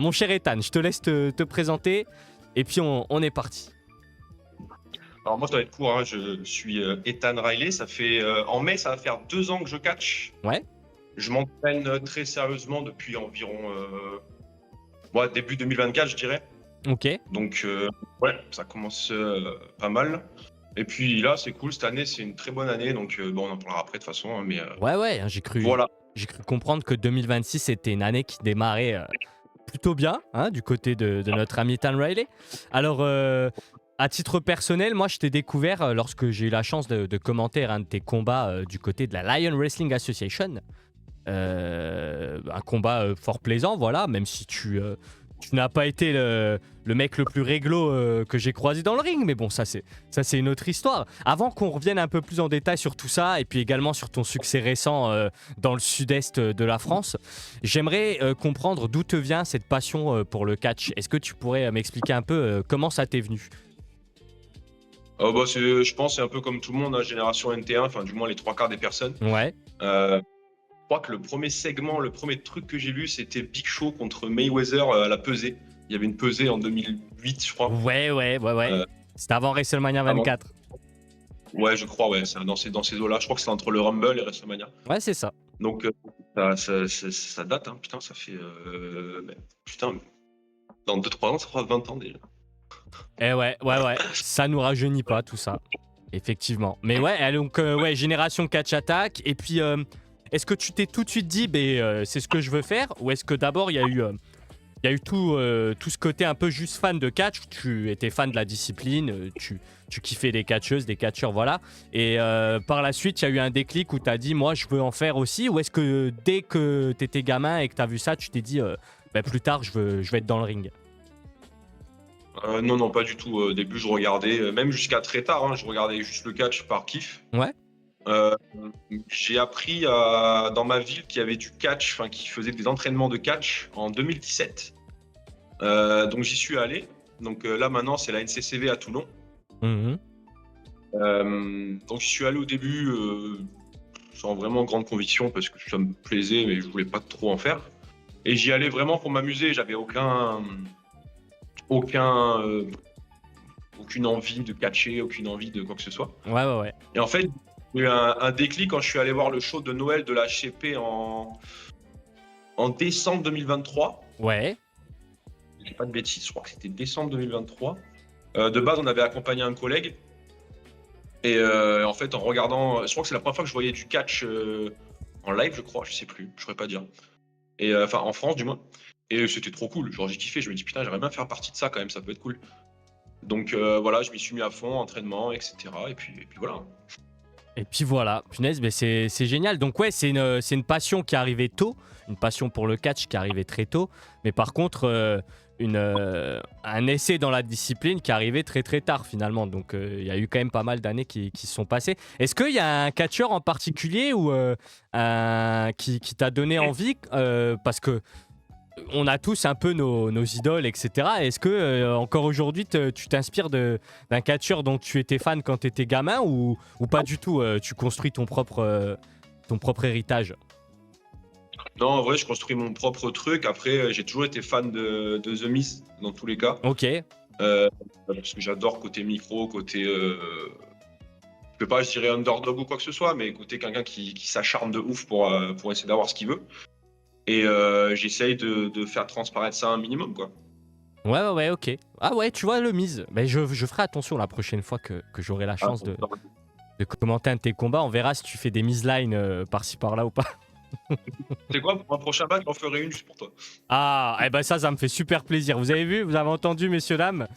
Mon cher Ethan, je te laisse te présenter et puis on est parti. Alors moi, ça va être court, hein. Je suis Ethan Riley. En mai, ça va faire 2 ans que je catch. Ouais. Je m'entraîne très sérieusement depuis environ début 2024, je dirais. Ok. Donc ouais, ça commence pas mal. Et puis là, c'est cool. Cette année, c'est une très bonne année. Donc on en parlera après de toute façon. Hein, mais Ouais, hein, j'ai cru comprendre que 2026 était une année qui démarrait plutôt bien, hein, du côté de notre ami Ethan Riley. Alors, à titre personnel, moi, je t'ai découvert lorsque j'ai eu la chance de commenter un de tes combats du côté de la Lion Wrestling Association. Un combat fort plaisant, voilà, même si tu n'as pas été le mec le plus réglo que j'ai croisé dans le ring, mais bon, ça c'est une autre histoire. Avant qu'on revienne un peu plus en détail sur tout ça, et puis également sur ton succès récent dans le sud-est de la France, j'aimerais comprendre d'où te vient cette passion pour le catch. Est-ce que tu pourrais m'expliquer un peu comment ça t'est venu? je pense que c'est un peu comme tout le monde, hein, génération NT1, enfin du moins les 3/4 des personnes. Ouais. Je crois que le premier truc que j'ai lu, c'était Big Show contre Mayweather à la pesée. Il y avait une pesée en 2008, je crois. Ouais. C'était avant WrestleMania 24. Ouais, je crois, ouais, c'est dans ces eaux-là. Je crois que c'est entre le Rumble et WrestleMania. Ouais, c'est ça. Donc, ça date, hein. Putain, ça fait. Putain, dans 2-3 ans, ça fera 20 ans déjà. Eh ouais. Ça nous rajeunit pas, tout ça. Effectivement. Mais ouais, donc, génération catch attack. Et puis, est-ce que tu t'es tout de suite dit, c'est ce que je veux faire? Ou est-ce que d'abord, il y a eu tout ce côté un peu juste fan de catch? Tu étais fan de la discipline, tu kiffais des catcheuses, des catcheurs, voilà. Et par la suite, il y a eu un déclic où tu as dit, moi, je veux en faire aussi? Ou est-ce que dès que tu étais gamin et que tu as vu ça, tu t'es dit, plus tard, je vais être dans le ring? Non, pas du tout. Au début, je regardais, même jusqu'à très tard, hein, je regardais juste le catch par kiff. Ouais. J'ai appris dans ma ville qu'il y avait du catch, enfin qui faisait des entraînements de catch en 2017. Donc j'y suis allé. Donc là maintenant c'est la NCCV à Toulon. Mhm. Donc j'y suis allé au début sans vraiment grande conviction parce que ça me plaisait mais je voulais pas trop en faire. Et j'y allais vraiment pour m'amuser. J'avais aucune envie de catcher, aucune envie de quoi que ce soit. Ouais. Et en fait, j'ai eu un déclic quand je suis allé voir le show de Noël de la HCP en décembre 2023. Ouais. Je dis pas de bêtises, je crois que c'était décembre 2023. De base, on avait accompagné un collègue. Et en fait, en regardant, je crois que c'est la première fois que je voyais du catch en live, je crois, je sais plus, je saurais pas dire. Et enfin, en France, du moins. Et c'était trop cool, genre j'ai kiffé, je me dis putain, j'aimerais bien faire partie de ça quand même, ça peut être cool. Donc voilà, je m'y suis mis à fond, entraînement, etc. Et puis voilà. Et puis voilà, punaise, c'est génial. Donc ouais, c'est une passion qui est arrivée tôt, une passion pour le catch qui est arrivée très tôt, mais par contre, un essai dans la discipline qui est arrivé très très tard finalement. Donc il y a eu quand même pas mal d'années qui se sont passées. Est-ce qu'il y a un catcheur en particulier ou qui t'a donné envie parce que on a tous un peu nos idoles, etc. Est-ce que encore aujourd'hui tu t'inspires d'un catcheur dont tu étais fan quand tu étais gamin ou pas du tout? Tu construis ton propre héritage? Non, en vrai, je construis mon propre truc. Après, j'ai toujours été fan de The Miz dans tous les cas. Ok. Parce que j'adore côté micro, côté. Je peux pas, je dirais underdog ou quoi que ce soit, mais côté quelqu'un qui s'acharne de ouf pour essayer d'avoir ce qu'il veut. Et j'essaye de faire transparaître ça un minimum, quoi. Ouais, ok. Ah ouais, tu vois le Miz. Mais je ferai attention la prochaine fois que j'aurai la chance de commenter un de tes combats. On verra si tu fais des Miz-lines par-ci par-là ou pas. C'est quoi, pour un prochain bac, j'en ferai une juste pour toi. Ah, et ben ça me fait super plaisir. Vous avez vu, vous avez entendu, messieurs, dames.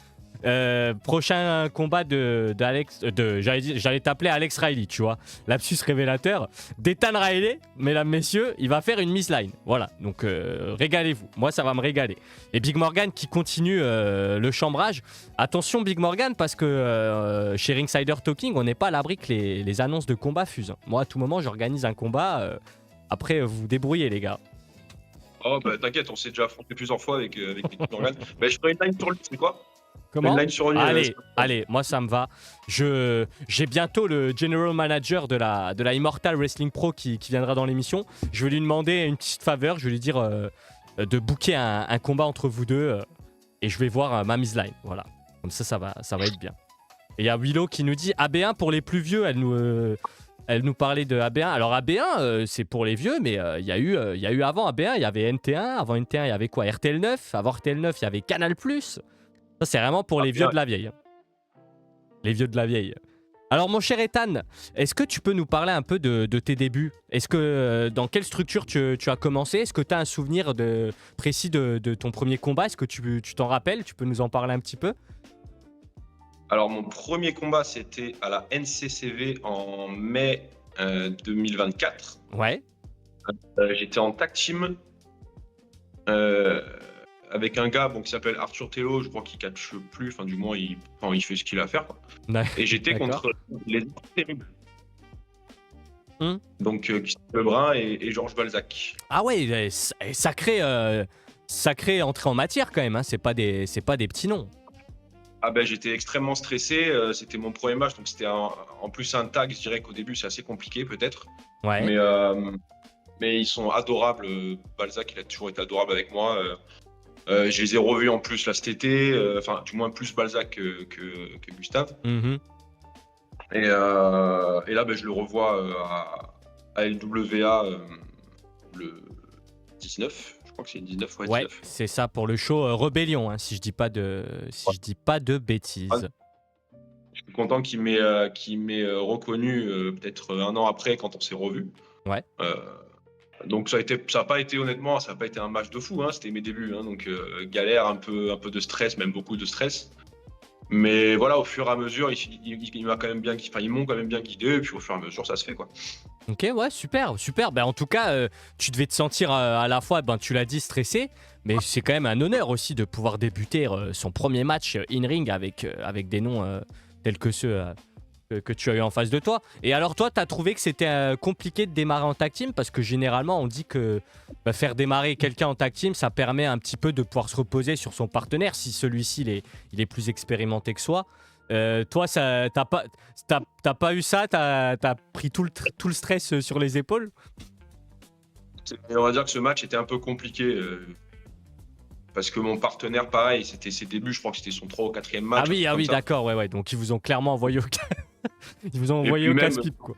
Prochain combat j'allais t'appeler Alex Riley, tu vois, lapsus révélateur, d'Ethan Riley, mesdames, messieurs, il va faire une Miss Line, voilà, donc régalez-vous, moi ça va me régaler. Et Big Morgan qui continue le chambrage. Attention Big Morgan, parce que chez Ringsider Talking, on n'est pas à l'abri que les annonces de combat fusent. Moi à tout moment j'organise un combat, après vous vous débrouillez les gars. Oh bah t'inquiète, on s'est déjà affronté plusieurs fois avec Big Morgan. Bah, je ferai une line sur lui, c'est quoi? Comment? Allez, moi ça me va. J'ai bientôt le general manager de la Immortal Wrestling Pro qui viendra dans l'émission. Je vais lui demander une petite faveur. Je vais lui dire de booker un combat entre vous deux et je vais voir ma mise line. Voilà. Comme ça va être bien. Et il y a Willow qui nous dit AB1 pour les plus vieux. Elle nous parlait de AB1. Alors AB1, c'est pour les vieux, mais il y a eu avant AB1, il y avait NT1. Avant NT1, il y avait quoi? RTL9. Avant RTL9, il y avait Canal+. Ça, c'est vraiment pour les vieux de la vieille. Les vieux de la vieille. Alors, mon cher Ethan, est-ce que tu peux nous parler un peu de tes débuts? Est-ce que dans quelle structure tu as commencé? Est-ce que tu as un souvenir précis de ton premier combat? Est-ce que tu t'en rappelles? Tu peux nous en parler un petit peu? Alors, mon premier combat, c'était à la NCCV en mai 2024. Ouais. J'étais en tag team avec un gars qui s'appelle Arthur Tello, je crois qu'il catch plus, enfin du moins il fait ce qu'il a à faire. Ouais. Et j'étais contre les terribles. Donc Christophe Lebrun et Georges Balzac. Ah ouais, sacré entrée en matière quand même, hein. C'est pas des petits noms. Ah ben j'étais extrêmement stressé, c'était mon premier match, donc c'était en plus un tag, je dirais qu'au début c'est assez compliqué peut-être. Ouais. Mais ils sont adorables, Balzac il a toujours été adorable avec moi. Je les ai revus en plus là cet été, enfin du moins plus Balzac que Gustave. Et là je le revois à LWA le 19. Je crois que c'est 19 ou 19. Ouais, c'est ça pour le show Rébellion, hein, si je dis pas de bêtises. Je suis content qu'il m'ait reconnu peut-être un an après quand on s'est revus. Ouais. Donc ça a pas été honnêtement, ça n'a pas été un match de fou, hein, c'était mes débuts, hein, donc galère, un peu de stress, même beaucoup de stress. Mais voilà, au fur et à mesure, ils m'ont quand même bien guidé, et puis au fur et à mesure, ça se fait quoi. Ok, ouais, super. Ben, en tout cas, tu devais te sentir à la fois, tu l'as dit, stressé, mais c'est quand même un honneur aussi de pouvoir débuter son premier match in-ring avec des noms tels que ceux que tu as eu en face de toi. Et alors toi, tu as trouvé que c'était compliqué de démarrer en tag team? Parce que généralement, on dit que faire démarrer quelqu'un en tag team, ça permet un petit peu de pouvoir se reposer sur son partenaire si celui-ci il est plus expérimenté que soi. Toi, t'as pas eu ça? T'as pris tout le stress sur les épaules? Et on va dire que ce match était un peu compliqué. Parce que mon partenaire, pareil, c'était ses débuts, je crois que c'était son 3 ou 4e match. Ah oui, d'accord, ouais. Donc ils vous ont clairement envoyé au casse-pipe, quoi.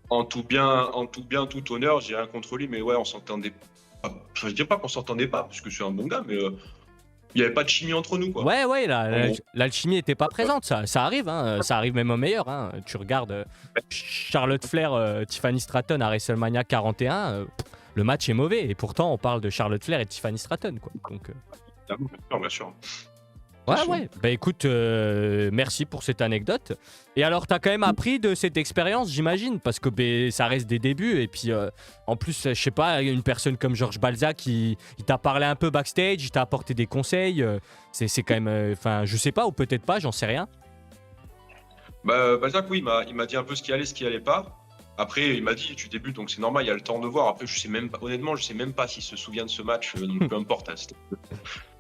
En tout bien, tout honneur, j'ai rien contre lui, mais ouais, on s'entendait pas. Je dirais pas qu'on s'entendait pas, parce que c'est un bon gars, mais il n'y avait pas de chimie entre nous, quoi. Ouais, l'alchimie n'était pas présente, ça arrive, hein, ça arrive même au meilleur. Hein. Tu regardes Charlotte Flair, Tiffany Stratton à WrestleMania 41, le match est mauvais, et pourtant on parle de Charlotte Flair et Tiffany Stratton, quoi. Donc, bien sûr. Ouais. Bah écoute, merci pour cette anecdote. Et alors, t'as quand même appris de cette expérience, j'imagine, parce que ça reste des débuts. Et puis, en plus, je sais pas, une personne comme Georges Balzac, il t'a parlé un peu backstage, il t'a apporté des conseils. C'est quand même, enfin, je sais pas, ou peut-être pas, j'en sais rien. Balzac, oui, il m'a dit un peu ce qui allait pas. Après, il m'a dit, tu débutes, donc c'est normal, il y a le temps de voir. Après, honnêtement, je sais même pas s'il se souvient de ce match, donc peu importe. Hein,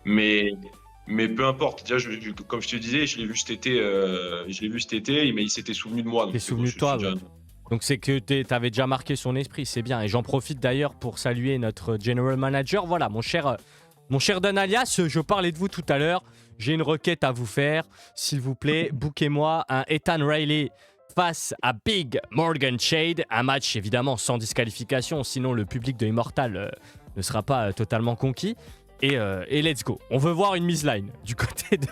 mais peu importe. Déjà, comme je te disais, je l'ai vu cet été, mais il s'était souvenu de moi. Il s'est souvenu de toi, ouais. Donc c'est que t'avais déjà marqué son esprit, c'est bien. Et j'en profite d'ailleurs pour saluer notre general manager. Voilà, mon cher Don Alias, je parlais de vous tout à l'heure. J'ai une requête à vous faire. S'il vous plaît, bookez-moi un Ethan Riley face à Big Morgan Shade. Un match évidemment sans disqualification, sinon le public de Immortal ne sera pas totalement conquis. Et let's go. On veut voir une mise line du côté de...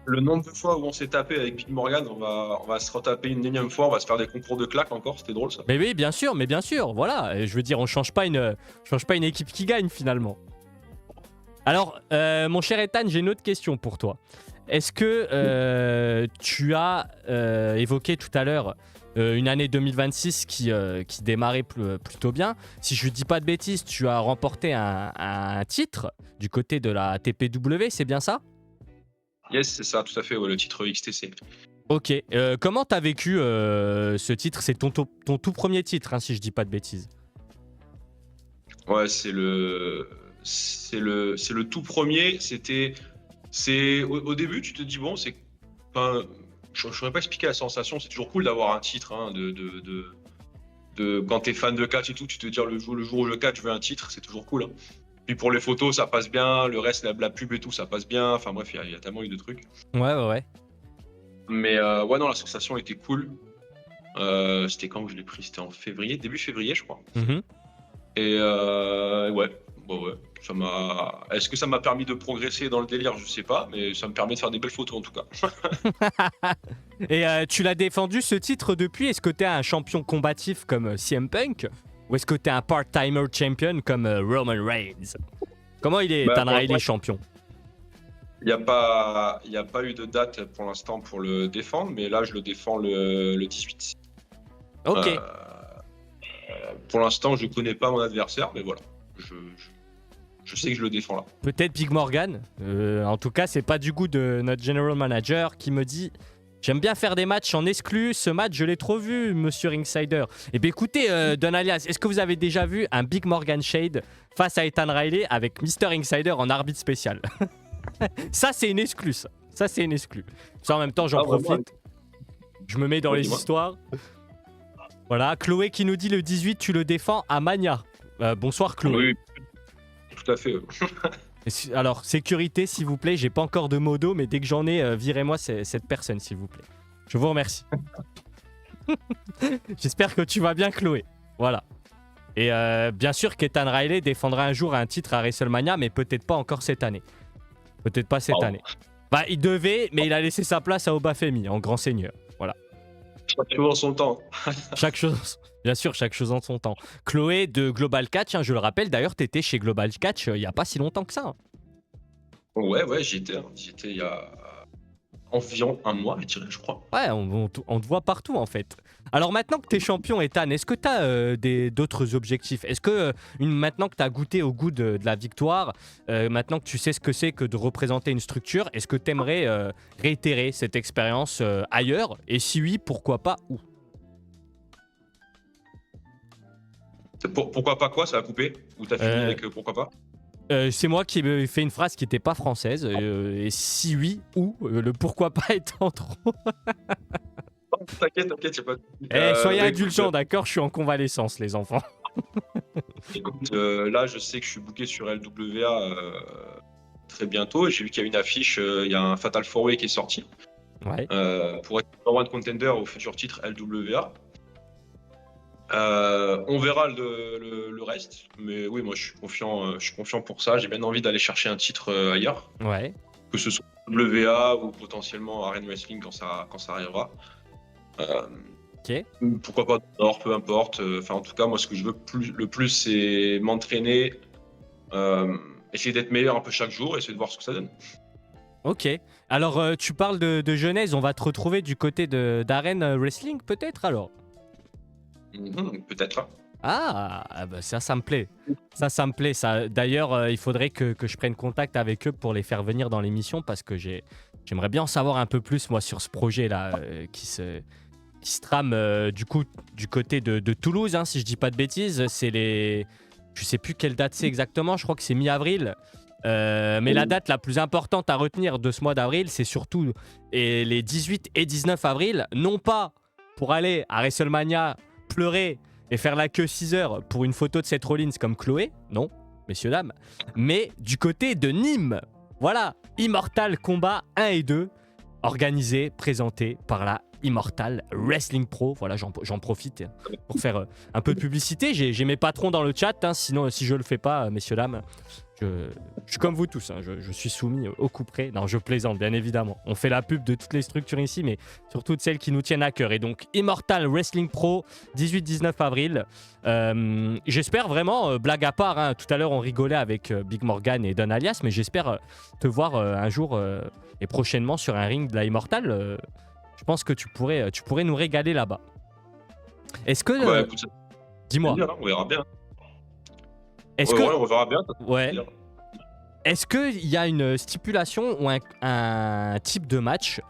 Le nombre de fois où on s'est tapé avec Big Morgan, on va se retaper une énième fois, on va se faire des concours de claques encore, c'était drôle ça. Mais oui, bien sûr, voilà. Et je veux dire, on change pas une équipe qui gagne finalement. Alors, mon cher Ethan, j'ai une autre question pour toi. Est-ce que tu as évoqué tout à l'heure une année 2026 qui démarrait plutôt bien. Si je ne dis pas de bêtises, tu as remporté un titre du côté de la TPW, c'est bien ça? Yes, c'est ça, tout à fait, ouais, le titre XTC. Ok, comment t'as vécu ce titre? C'est ton tout premier titre, hein, si je dis pas de bêtises. Ouais, c'est le tout premier. Au début, tu te dis bon, c'est, enfin, je ne saurais pas expliquer la sensation. C'est toujours cool d'avoir un titre, hein, quand t'es fan de catch et tout, tu te dis le jour où je catch, je veux un titre, c'est toujours cool. Hein. Puis pour les photos, ça passe bien. Le reste, la pub et tout, ça passe bien. Enfin bref, il y a tellement eu de trucs. Ouais. Mais ouais, non, la sensation était cool. C'était quand que je l'ai pris? C'était en février, début février, je crois. Mhm. Et ouais. Ça m'a. Est-ce que ça m'a permis de progresser dans le délire? Je sais pas, mais ça me permet de faire des belles photos en tout cas. Et tu l'as défendu ce titre depuis. Est-ce que t'es un champion combatif comme CM Punk ou est-ce que t'es un part-timer champion comme Roman Reigns? Comment il est, Ethan Riley, champion? Il n'y a pas eu de date pour l'instant pour le défendre, mais là je le défends le 18. Ok. Pour l'instant, je connais pas mon adversaire, mais voilà. Je sais que je le défends là. Peut-être Big Morgan. En tout cas, c'est pas du goût de notre general manager qui me dit j'aime bien faire des matchs en exclu. Ce match, je l'ai trop vu, monsieur Ringsider. Eh bien, écoutez, Don Alias, est-ce que vous avez déjà vu un Big Morgan Shade face à Ethan Riley avec Mr. Ringsider en arbitre spécial? Ça, c'est une exclue. Ça, c'est une exclue. Ça, en même temps, j'en profite. Vraiment. Je me mets dans les histoires. Voilà, Chloé qui nous dit le 18, tu le défends à Mania. Bonsoir, Chloé. Oui, tout à fait. Alors, sécurité, s'il vous plaît. J'ai pas encore de modo, mais dès que j'en ai, virez-moi cette personne, s'il vous plaît. Je vous remercie. J'espère que tu vas bien, Chloé. Voilà. Et bien sûr qu'Ethan Riley défendra un jour un titre à WrestleMania, mais peut-être pas encore cette année. Peut-être pas cette année. Bah, il devait, mais il a laissé sa place à Obafemi, en grand seigneur. Voilà. Chaque chose en son temps. Bien sûr, chaque chose en son temps. Chloé de Global Catch, hein, je le rappelle, d'ailleurs, t'étais chez Global Catch il y a pas si longtemps que ça. Hein. Ouais, j'y étais. J'y étais il y a environ un mois, je crois. Ouais, on te voit partout en fait. Alors maintenant que t'es champion, Ethan, est-ce que t'as d'autres objectifs? Est-ce que maintenant que t'as goûté au goût de la victoire, maintenant que tu sais ce que c'est que de représenter une structure, est-ce que t'aimerais réitérer cette expérience ailleurs? Et si oui, pourquoi pas où? Pourquoi pas quoi? Ça a coupé? Ou t'as fini avec pourquoi pas? C'est moi qui ai fait une phrase qui n'était pas française. Et si oui, où? Le pourquoi pas étant trop. T'inquiète, j'ai pas. Soyez indulgents, d'accord? Je suis en convalescence, les enfants. Écoute, là, je sais que je suis booké sur LWA très bientôt. J'ai vu qu'il y a une affiche, il y a un Fatal 4-Way qui est sorti. Ouais. Pour être one contender au futur titre LWA. On verra le reste, mais oui, moi je suis confiant pour ça. J'ai bien envie d'aller chercher un titre ailleurs, que ce soit WA ou potentiellement Arena Wrestling quand ça arrivera. Pourquoi pas Nord, peu importe. Enfin, en tout cas, moi ce que je veux le plus, c'est m'entraîner, essayer d'être meilleur un peu chaque jour, et essayer de voir ce que ça donne. Ok. Alors, tu parles de Genèse, on va te retrouver du côté d'Arena Wrestling, peut-être alors? Peut-être. Ah, bah ça me plaît. Ça me plaît. D'ailleurs, il faudrait que je prenne contact avec eux pour les faire venir dans l'émission parce que j'aimerais bien en savoir un peu plus, moi, sur ce projet-là qui se trame du coup du côté de Toulouse, hein, si je dis pas de bêtises. Je sais plus quelle date c'est exactement, je crois que c'est mi-avril. Mais la date la plus importante à retenir de ce mois d'avril, c'est surtout les 18 et 19 avril, non pas pour aller à WrestleMania pleurer et faire la queue 6 heures pour une photo de Seth Rollins comme Chloé, non, messieurs, dames, mais du côté de Nîmes. Voilà, Immortal Combat 1 et 2, organisé, présenté par la Immortal Wrestling Pro. Voilà, j'en profite pour faire un peu de publicité. J'ai mes patrons dans le chat, hein, sinon si je le fais pas, messieurs, dames, je suis comme vous tous, hein, je suis soumis au coup près. Non, je plaisante, bien évidemment. On fait la pub de toutes les structures ici, mais surtout de celles qui nous tiennent à cœur. Et donc, Immortal Wrestling Pro, 18-19 avril. J'espère vraiment, blague à part, hein, tout à l'heure on rigolait avec Big Morgan et Don Alias, mais j'espère te voir un jour et prochainement sur un ring de la Immortal. Je pense que tu pourrais nous régaler là-bas. Est-ce que... écoute, dis-moi. Bien, on verra bien. Est-ce on verra bien. Ouais. Est-ce qu'il y a une stipulation ou un type de match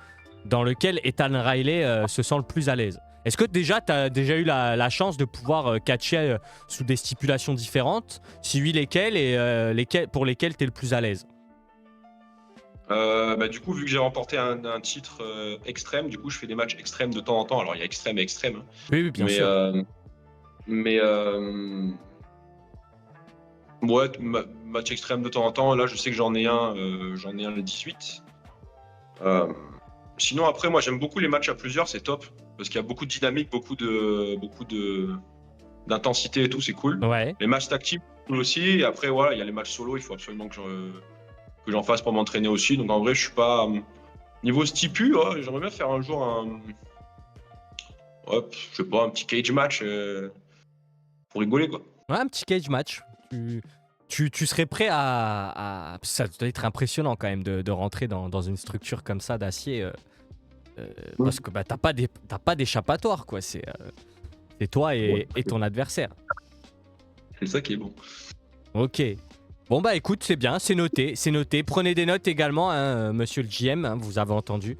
dans lequel Ethan Riley se sent le plus à l'aise? Est-ce que déjà tu as déjà eu la chance de pouvoir catcher sous des stipulations différentes? Si oui, lesquelles et pour lesquelles tu es le plus à l'aise? Du coup, vu que j'ai remporté un titre extrême, du coup, je fais des matchs extrêmes de temps en temps. Alors, il y a extrême et extrême. Hein. Oui, bien sûr. Ouais, match extrême de temps en temps. Là, je sais que j'en ai un le 18. Euh, Sinon, après, moi, j'aime beaucoup les matchs à plusieurs, c'est top. Parce qu'il y a beaucoup de dynamique, d'intensité et tout, c'est cool. Ouais. Les matchs tactiques, cool aussi. Et après, voilà, il y a les matchs solo, il faut absolument que j'en fasse pour m'entraîner aussi. Donc, en vrai, je suis pas. Niveau stipu, ouais, j'aimerais bien faire un jour je sais pas, un petit cage match pour rigoler, quoi. Ouais, un petit cage match. Tu serais prêt ça doit être impressionnant quand même de rentrer dans une structure comme ça d'acier. Parce que bah, t'as pas d'échappatoire, quoi. C'est toi et ton adversaire. C'est ça qui est bon. Ok. Bon bah écoute, c'est bien, c'est noté. Prenez des notes également, hein, monsieur le GM, hein, vous avez entendu.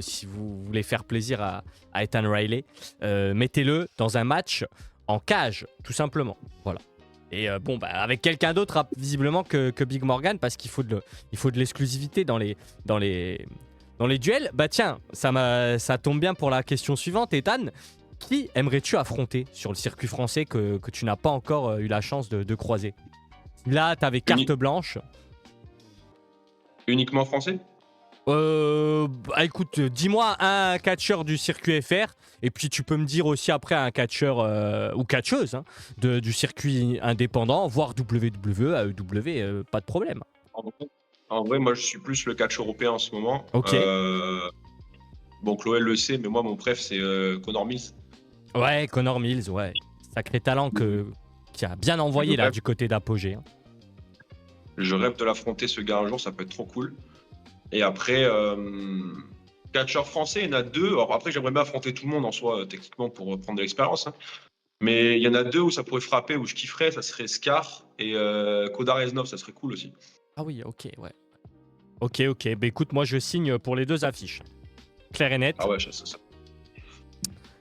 Si vous voulez faire plaisir à Ethan Riley, mettez-le dans un match en cage, tout simplement. Voilà. Et bon, bah, avec quelqu'un d'autre, visiblement, que Big Morgan, parce qu'il faut de l'exclusivité dans les duels. Bah tiens, ça tombe bien pour la question suivante, Ethan. Qui aimerais-tu affronter sur le circuit français que tu n'as pas encore eu la chance de croiser? Là, t'avais carte blanche. Uniquement français? Bah, écoute, dis-moi un catcheur du circuit FR, et puis tu peux me dire aussi après un catcheur ou catcheuse, hein, du circuit indépendant, voire WWE, AEW, pas de problème. En vrai, moi je suis plus le catch européen en ce moment. Ok. Bon, Chloé le sait, mais moi mon préf c'est Connor Mills. Ouais, Connor Mills, ouais. Sacré talent qui a bien envoyé là du côté d'Apogée. Hein. Je rêve de l'affronter ce gars un jour, ça peut être trop cool. Et après, catcheur français, il y en a deux. Alors après, j'aimerais bien affronter tout le monde en soi, techniquement, pour prendre de l'expérience. Hein. Mais il y en a deux où ça pourrait frapper, où je kifferais, ça serait Scar et Kodar Reznov, ça serait cool aussi. Ah oui, ok, ouais. Ok. Bah écoute, moi je signe pour les deux affiches. Clair et net. Ah ouais,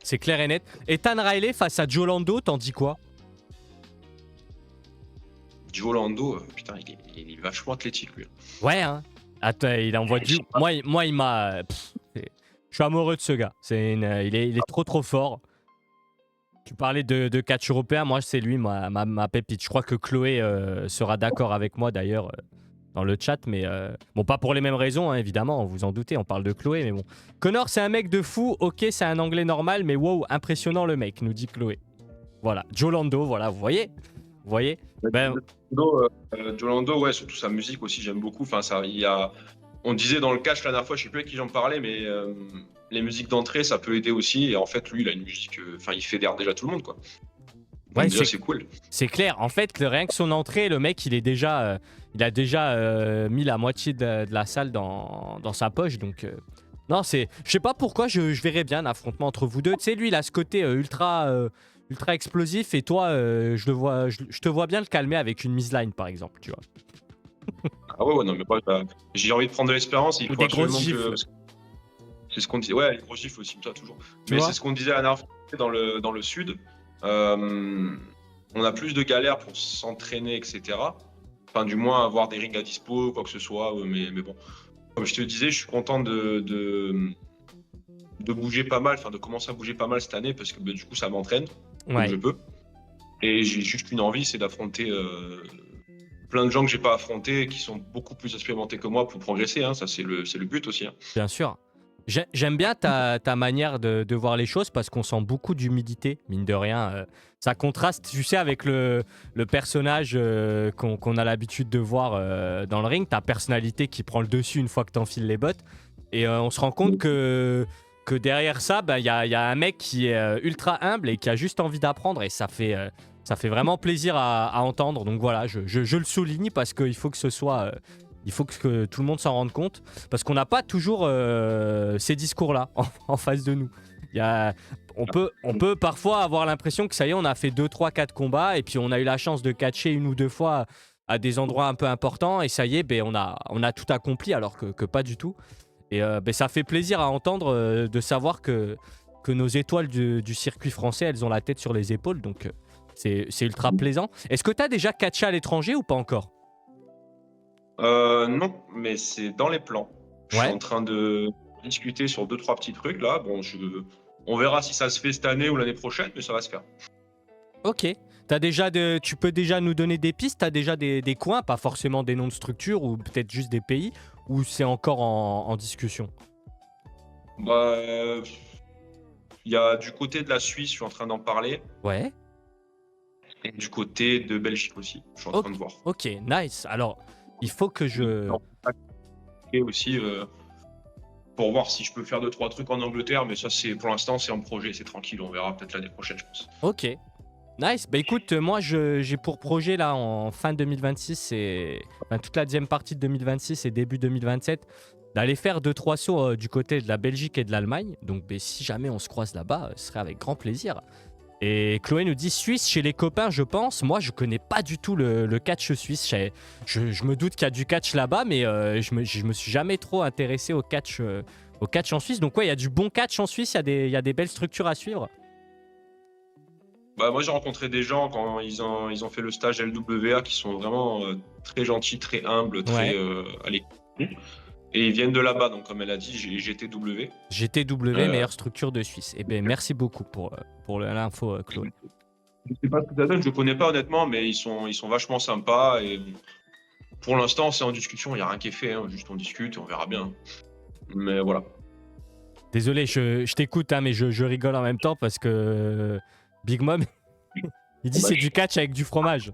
c'est clair et net. Ethan Riley face à Joe Lando, t'en dis quoi? Joe Lando, putain, il est vachement athlétique, lui. Ouais, hein. Attends, il envoie du. Moi, il m'a. Je suis amoureux de ce gars. Il est trop fort. Tu parlais de catch européen, moi c'est lui ma pépite. Je crois que Chloé sera d'accord avec moi d'ailleurs dans le chat, mais bon, pas pour les mêmes raisons, hein, évidemment, vous en doutez, on parle de Chloé, mais bon. Connor, c'est un mec de fou, ok, c'est un anglais normal, mais wow, impressionnant le mec, nous dit Chloé. Voilà, Joe Lando, voilà, vous voyez? Joe Lando, ouais, surtout sa musique aussi, j'aime beaucoup. Enfin, on disait dans le catch la dernière fois, je sais plus avec qui j'en parlais, mais les musiques d'entrée, ça peut aider aussi. Et en fait, lui, il a une musique, il fédère déjà tout le monde, quoi. Donc, ouais, déjà, c'est cool. C'est clair. En fait, rien que son entrée, le mec, il a déjà mis la moitié de la salle dans sa poche. Donc, non, je sais pas pourquoi je verrais bien un affrontement entre vous deux. Tu sais, lui, il a ce côté ultra explosif, et toi, je te vois bien le calmer avec une mise-line, par exemple, tu vois. Ah ouais, non, mais moi, j'ai envie de prendre de l'expérience. Il ou faut des grosses gifles. C'est ce qu'on disait. Ouais, les gros gifles aussi, ça, toujours. Mais c'est ce qu'on disait la dernière fois dans le sud. On a plus de galères pour s'entraîner, etc. Enfin, du moins, avoir des rings à dispo, quoi que ce soit. Mais bon, comme je te disais, je suis content de bouger pas mal, de commencer à bouger pas mal cette année, parce que du coup, ça m'entraîne, comme je peux. Et j'ai juste une envie, c'est d'affronter plein de gens que j'ai pas affrontés, qui sont beaucoup plus expérimentés que moi pour progresser. Hein. Ça, c'est le but aussi. Hein. Bien sûr. J'aime bien ta manière de voir les choses, parce qu'on sent beaucoup d'humidité, mine de rien. Ça contraste, tu sais, avec le personnage qu'on a l'habitude de voir dans le ring. Ta personnalité qui prend le dessus une fois que t'enfiles les bottes. Et on se rend compte que derrière ça, il y a un mec qui est ultra humble et qui a juste envie d'apprendre. Et ça fait vraiment plaisir à entendre. Donc voilà, je le souligne parce qu'il faut que ce soit... il faut que tout le monde s'en rende compte, parce qu'on n'a pas toujours ces discours-là en face de nous. On peut parfois avoir l'impression que ça y est, on a fait 2, 3, 4 combats, et puis on a eu la chance de catcher une ou deux fois à des endroits un peu importants, et ça y est, on a tout accompli, alors que pas du tout. Et ça fait plaisir à entendre de savoir que nos étoiles du circuit français, elles ont la tête sur les épaules, donc c'est ultra plaisant. Est-ce que tu as déjà catché à l'étranger ou pas encore ? Non, mais c'est dans les plans. Je suis en train de discuter sur 2-3 petits trucs là. Bon, on verra si ça se fait cette année ou l'année prochaine, mais ça va se faire. Ok. Tu peux déjà nous donner des pistes? T'as déjà des coins, pas forcément des noms de structures ou peut-être juste des pays, ou c'est encore en discussion? Bah, il y a du côté de la Suisse, je suis en train d'en parler, Ouais. et du côté de Belgique aussi, je suis en train de voir. Ok, nice. Alors, il faut que je... Et aussi pour voir si je peux faire 2-3 trucs en Angleterre, mais ça, pour l'instant, c'est en projet, c'est tranquille, on verra peut-être l'année prochaine, je pense. Ok. Nice. Bah écoute, moi j'ai pour projet là en fin 2026 et toute la deuxième partie de 2026 et début 2027 d'aller faire 2-3 sauts du côté de la Belgique et de l'Allemagne. Donc si jamais on se croise là-bas, ce serait avec grand plaisir. Et Chloé nous dit Suisse chez les copains, je pense. Moi, je connais pas du tout le catch suisse. Je me doute qu'il y a du catch là-bas, mais je me suis jamais trop intéressé au catch en Suisse. Donc ouais, il y a du bon catch en Suisse, il y a des belles structures à suivre. Bah, moi, j'ai rencontré des gens quand ils ont fait le stage LWA qui sont vraiment très gentils, très humbles, très à l'écoute. Et ils viennent de là-bas, donc comme elle a dit, j'ai GTW. GTW, meilleure structure de Suisse. Eh bien, merci beaucoup pour l'info, Chloé. Je sais pas ce que ça donne, je connais pas honnêtement, mais ils sont vachement sympas. Et pour l'instant, c'est en discussion, il n'y a rien qui est fait, hein, juste on discute et on verra bien. Mais voilà. Désolé, je t'écoute, hein, mais je rigole en même temps parce que Big Mom, il dit c'est du catch avec du fromage.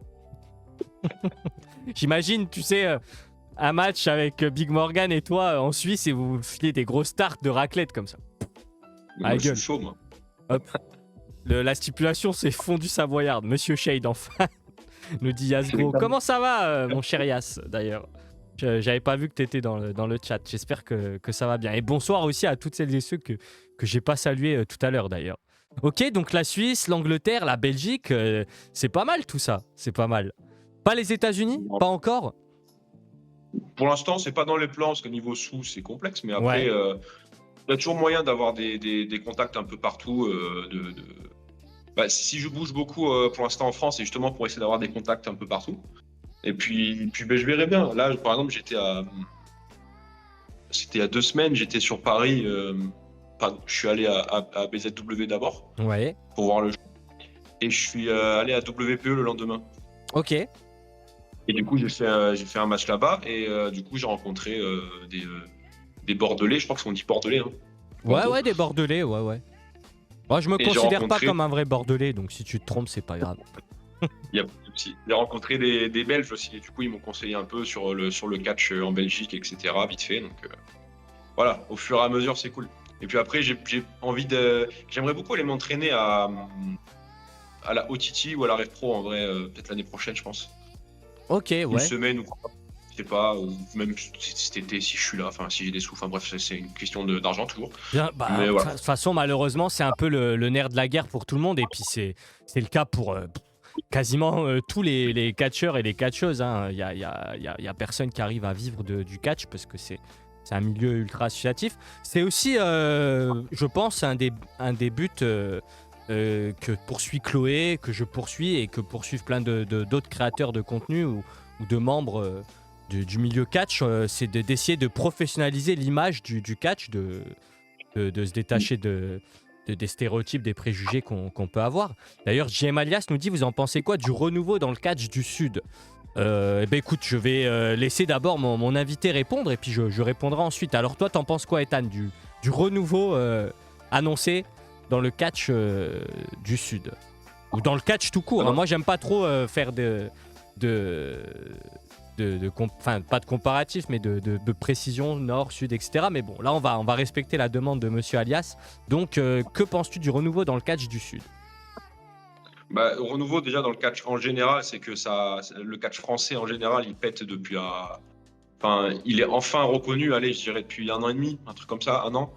J'imagine, tu sais, un match avec Big Morgan et toi en Suisse et vous filez des grosses tartes de raclette comme ça. Moi, je suis chaud, moi. Hop. La stipulation, c'est fondu savoyard. Monsieur Shade, enfin, nous dit Yasgro. Comment ça va, mon cher Yas, d'ailleurs? J'avais pas vu que t'étais dans le chat. J'espère que ça va bien. Et bonsoir aussi à toutes celles et ceux que j'ai pas salués tout à l'heure, d'ailleurs. Ok, donc la Suisse, l'Angleterre, la Belgique, c'est pas mal tout ça. C'est pas mal. Pas les États-Unis? Pas encore? Pour l'instant, c'est pas dans les plans, parce que niveau sous, c'est complexe, mais après, il y a toujours moyen d'avoir des contacts un peu partout. Bah, si je bouge beaucoup pour l'instant en France, c'est justement pour essayer d'avoir des contacts un peu partout. Et puis ben, je verrai bien. Là, par exemple, c'était il y a 2 semaines, j'étais sur Paris. Je suis allé à BZW d'abord pour voir le jeu. Et je suis allé à WPE le lendemain. Ok. Et du coup, j'ai fait un match là-bas. Et du coup, j'ai rencontré des Bordelais. Je crois qu'on dit Bordelais. Hein. Ouais, des Bordelais, ouais. Moi, je me considère pas comme un vrai Bordelais, donc si tu te trompes, c'est pas grave. Il y a aussi. J'ai rencontré des Belges aussi. Et du coup, ils m'ont conseillé un peu sur le catch en Belgique, etc. Vite fait. Donc voilà, au fur et à mesure, c'est cool. Et puis après, j'aimerais beaucoup aller m'entraîner à la OTT ou à la Rev Pro en vrai, peut-être l'année prochaine, je pense. Ok, ouais. Une semaine ou quoi. Je sais pas, même cet été si je suis là, enfin si j'ai des sous, enfin bref, c'est une question d'argent toujours. Bien, bah, mais voilà. De toute façon, malheureusement, c'est un peu le nerf de la guerre pour tout le monde, et puis c'est le cas pour quasiment tous les catcheurs et les catcheuses. Hein. Il y a personne qui arrive à vivre du catch parce que c'est un milieu ultra associatif. C'est aussi, je pense, un des buts que poursuit Chloé, que je poursuis et que poursuivent plein d'autres créateurs de contenu ou de membres du milieu catch, c'est d'essayer de professionnaliser l'image du catch, de se détacher des stéréotypes, des préjugés qu'on peut avoir. D'ailleurs, JM Alias nous dit, vous en pensez quoi du renouveau dans le catch du Sud? Écoute, je vais laisser d'abord mon invité répondre et puis je répondrai ensuite. Alors toi, t'en penses quoi, Ethan, du renouveau annoncé dans le catch du Sud? Ou dans le catch tout court, hein. Moi, j'aime pas trop faire pas de comparatif, mais de précision, nord, sud, etc. Mais bon, là, on va respecter la demande de Monsieur Alias. Donc, que penses-tu du renouveau dans le catch du Sud? Bah, au renouveau, déjà, dans le catch en général, c'est que le catch français, en général, il pète depuis... Enfin, il est enfin reconnu, allez, je dirais, depuis 1 an et demi, un truc comme ça, 1 an.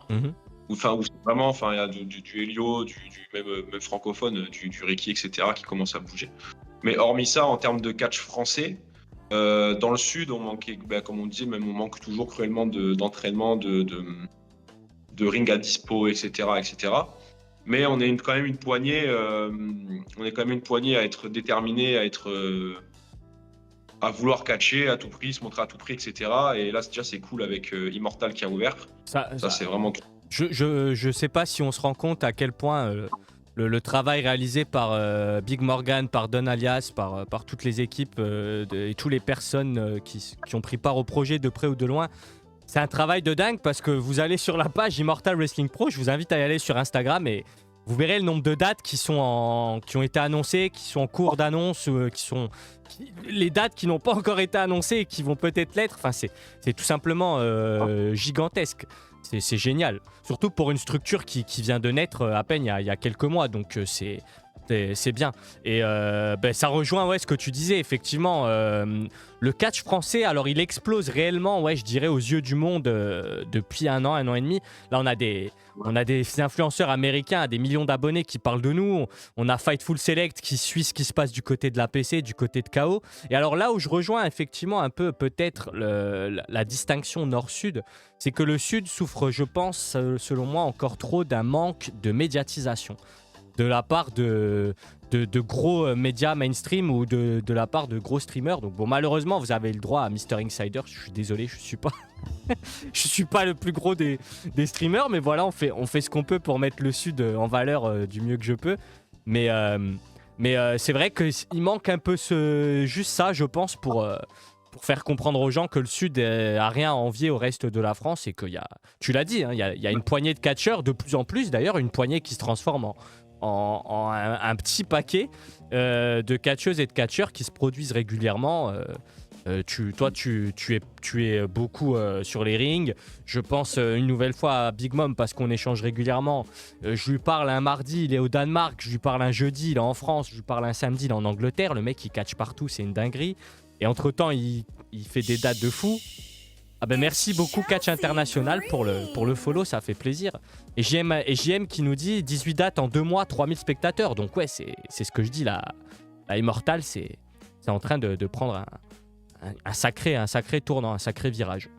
Où vraiment, il y a du Helio, même francophone, du Reiki, etc., qui commence à bouger. Mais hormis ça, en termes de catch français, dans le Sud, on manquait, comme on disait, même on manque toujours cruellement d'entraînement, de ring à dispo, etc., etc. Mais on est quand même une poignée, à être déterminé, à vouloir catcher à tout prix, se montrer à tout prix, etc. Et là, déjà, c'est cool avec Immortal qui a ouvert. Ça c'est vraiment. Je sais pas si on se rend compte à quel point le travail réalisé par Big Morgan, par Don Alias, par toutes les équipes et toutes les personnes qui ont pris part au projet de près ou de loin. C'est un travail de dingue parce que vous allez sur la page Immortal Wrestling Pro, je vous invite à y aller sur Instagram et vous verrez le nombre de dates qui ont été annoncées, qui sont en cours d'annonce, les dates qui n'ont pas encore été annoncées et qui vont peut-être l'être. Enfin, c'est tout simplement gigantesque. C'est génial. Surtout pour une structure qui vient de naître à peine il y a quelques mois. Donc c'est bien. Et ça rejoint ce que tu disais, effectivement. Le catch français, alors il explose réellement, je dirais, aux yeux du monde depuis un an et demi. Là, on a des influenceurs américains à des millions d'abonnés qui parlent de nous. On a Fightful Select qui suit ce qui se passe du côté de l'APC, du côté de KO. Et alors là où je rejoins effectivement un peu peut-être la distinction nord-sud, c'est que le sud souffre, je pense, selon moi, encore trop d'un manque de médiatisation de la part de gros médias mainstream ou de la part de gros streamers. Donc bon, malheureusement, vous avez le droit à Mr. Insider. Je suis désolé, je suis pas le plus gros des streamers, mais voilà, on fait ce qu'on peut pour mettre le Sud en valeur du mieux que je peux. Mais c'est vrai qu'il manque un peu juste ça, je pense, pour faire comprendre aux gens que le Sud a rien à envier au reste de la France et qu'il y a, tu l'as dit, hein, il y a une poignée de catcheurs, de plus en plus d'ailleurs, une poignée qui se transforme en un petit paquet de catcheuses et de catcheurs qui se produisent régulièrement. Tu es beaucoup sur les rings. Je pense une nouvelle fois à Big Mom parce qu'on échange régulièrement. Je lui parle un mardi, il est au Danemark. Je lui parle un jeudi, il est en France. Je lui parle un samedi, il est en Angleterre. Le mec, il catch partout, c'est une dinguerie. Et entre-temps, il fait des dates de fou. Ah ben merci beaucoup Catch International pour le follow, ça fait plaisir. Et JM qui nous dit 18 dates en 2 mois, 3000 spectateurs. Donc c'est ce que je dis là. La Immortal, c'est en train de prendre un sacré tournant, un sacré virage.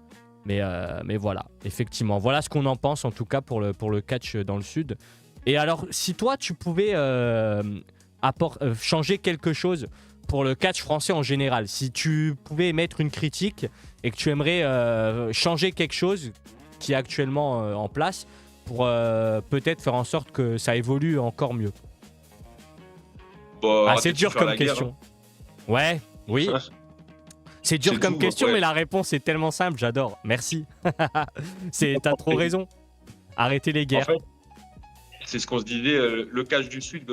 Mais voilà, effectivement. Voilà ce qu'on en pense en tout cas pour le catch dans le Sud. Et alors, si toi tu pouvais changer quelque chose pour le catch français en général, si tu pouvais émettre une critique et que tu aimerais changer quelque chose qui est actuellement en place pour peut-être faire en sorte que ça évolue encore mieux. Bon, c'est dur comme question. Guerre, hein. Ouais, oui. C'est dur comme question, mais la réponse est tellement simple, j'adore. Merci. T'as trop raison. Arrêtez les guerres. En fait, c'est ce qu'on se disait, le catch du Sud,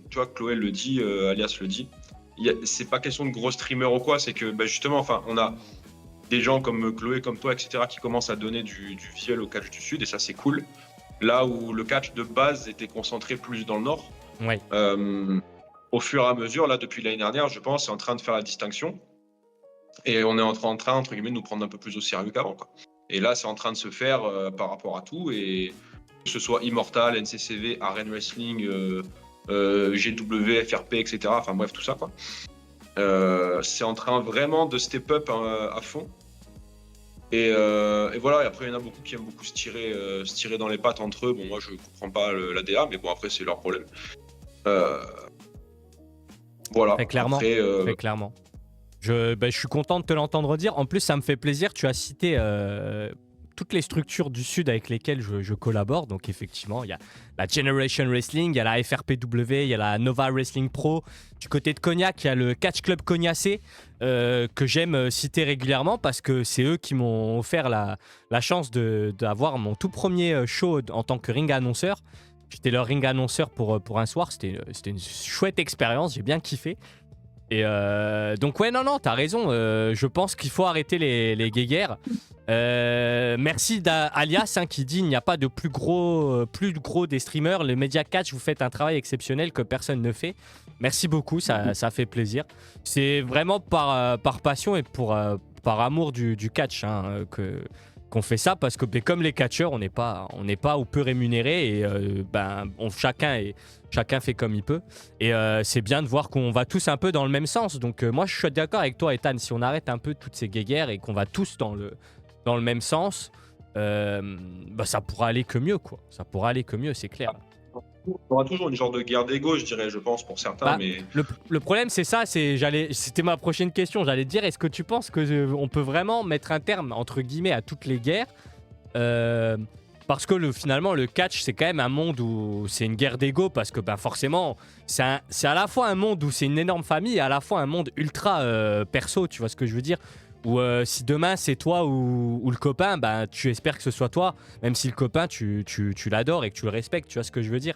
tu vois, Chloé le dit, Alias le dit. C'est pas question de gros streamers ou quoi, c'est que justement, on a des gens comme Chloé, comme toi, etc., qui commencent à donner du visuel au catch du Sud, et ça c'est cool. Là où le catch de base était concentré plus dans le Nord, ouais. Au fur et à mesure, là depuis l'année dernière, je pense, c'est en train de faire la distinction, et on est en train entre guillemets de nous prendre un peu plus au sérieux qu'avant, quoi. Et là, c'est en train de se faire par rapport à tout, et que ce soit Immortal, NCCV, Arena Wrestling, GW, FRP, etc. Enfin bref, tout ça, quoi. C'est en train vraiment de step up à fond. Et voilà, et après, il y en a beaucoup qui aiment beaucoup se tirer dans les pattes entre eux. Bon, moi, je comprends pas la DA, mais bon, après, c'est leur problème. Voilà. Très clairement. Après, très clairement. Je suis content de te l'entendre dire. En plus, ça me fait plaisir. Tu as cité toutes les structures du Sud avec lesquelles je collabore. Donc effectivement, il y a la Generation Wrestling, il y a la FRPW, il y a la Nova Wrestling Pro. Du côté de Cognac, il y a le Catch Club Cognacé que j'aime citer régulièrement parce que c'est eux qui m'ont offert la chance d'avoir mon tout premier show en tant que ring annonceur. J'étais leur ring annonceur pour un soir. C'était une chouette expérience, j'ai bien kiffé. Et donc ouais, non, t'as raison. Je pense qu'il faut arrêter les guéguerres. Merci d'Alias qui dit il n'y a pas de plus gros des streamers. Le Media Catch, vous faites un travail exceptionnel que personne ne fait. Merci beaucoup, ça fait plaisir. C'est vraiment par passion et par amour du catch qu'on fait ça, parce que comme les catcheurs, on n'est pas ou peu rémunérés, et chacun fait comme il peut, et c'est bien de voir qu'on va tous un peu dans le même sens. Donc moi je suis d'accord avec toi, Ethan, si on arrête un peu toutes ces guéguerres et qu'on va tous dans le même sens, ça pourra aller que mieux, quoi. Ça pourra aller que mieux, c'est clair. Il y aura toujours une genre de guerre d'ego, je dirais, je pense, pour certains. Mais le problème, c'est ça. C'était ma prochaine question. J'allais te dire, est-ce que tu penses qu'on peut vraiment mettre un terme, entre guillemets, à toutes les guerres Parce que finalement, le catch, c'est quand même un monde où c'est une guerre d'ego. Parce que forcément, c'est à la fois un monde où c'est une énorme famille et à la fois un monde ultra perso, tu vois ce que je veux dire. Où si demain c'est toi ou le copain, tu espères que ce soit toi. Même si le copain, tu l'adores et que tu le respectes, tu vois ce que je veux dire.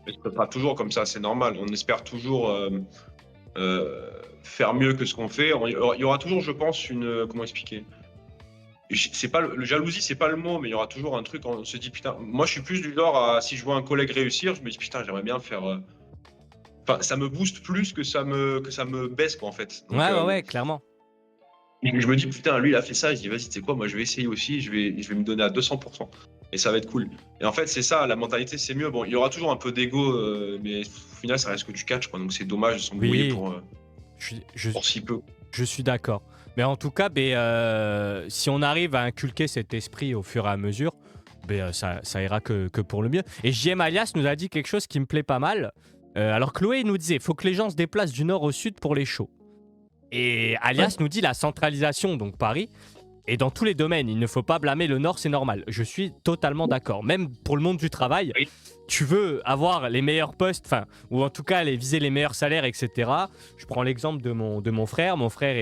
Mais ce sera toujours comme ça, c'est normal. On espère toujours faire mieux que ce qu'on fait. Il y aura toujours, je pense, comment expliquer? C'est pas le jalousie, c'est pas le mot, mais il y aura toujours un truc. On se dit putain. Moi, je suis plus du genre à si je vois un collègue réussir, je me dis putain, j'aimerais bien faire. Enfin, ça me booste plus que ça me baisse quoi en fait. Donc, Ouais, clairement. je me dis putain, lui il a fait ça. Je dis vas-y, tu sais quoi, moi je vais essayer aussi. Je vais me donner à 200%. Et ça va être cool. Et en fait, c'est ça, la mentalité, c'est mieux. Bon, il y aura toujours un peu d'ego, mais au final, ça reste que du catch quoi. Donc c'est dommage de s'embrouiller Oui, pour si peu. je suis d'accord. Mais en tout cas, si on arrive à inculquer cet esprit au fur et à mesure, ça ira que pour le mieux. Et JM Alias nous a dit quelque chose qui me plaît pas mal. Alors Chloé nous disait, faut que les gens se déplacent du nord au sud pour les shows. Et Alias nous dit la centralisation, donc Paris, et dans tous les domaines, il ne faut pas blâmer le nord, c'est normal. Je suis totalement d'accord. Même pour le monde du travail, Oui. tu veux avoir les meilleurs postes, ou en tout cas viser les meilleurs salaires, etc. Je prends l'exemple de mon frère. Mon frère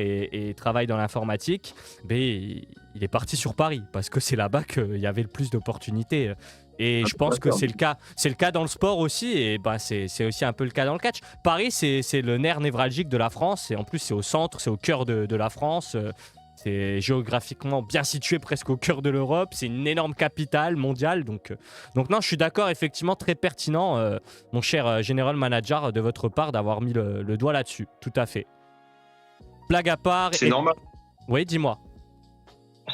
travaille dans l'informatique. Il est parti sur Paris parce que c'est là-bas qu'il y avait le plus d'opportunités. Et je pense que c'est le cas dans le sport aussi, et c'est aussi un peu le cas dans le catch. Paris, c'est le nerf névralgique de la France, et en plus c'est au centre, c'est au cœur de la France. C'est géographiquement bien situé, presque au cœur de l'Europe. C'est une énorme capitale mondiale. Donc non, je suis d'accord, effectivement, très pertinent, mon cher General Manager, de votre part, d'avoir mis le doigt là-dessus. Tout à fait. Blague à part. C'est normal. Oui, dis-moi.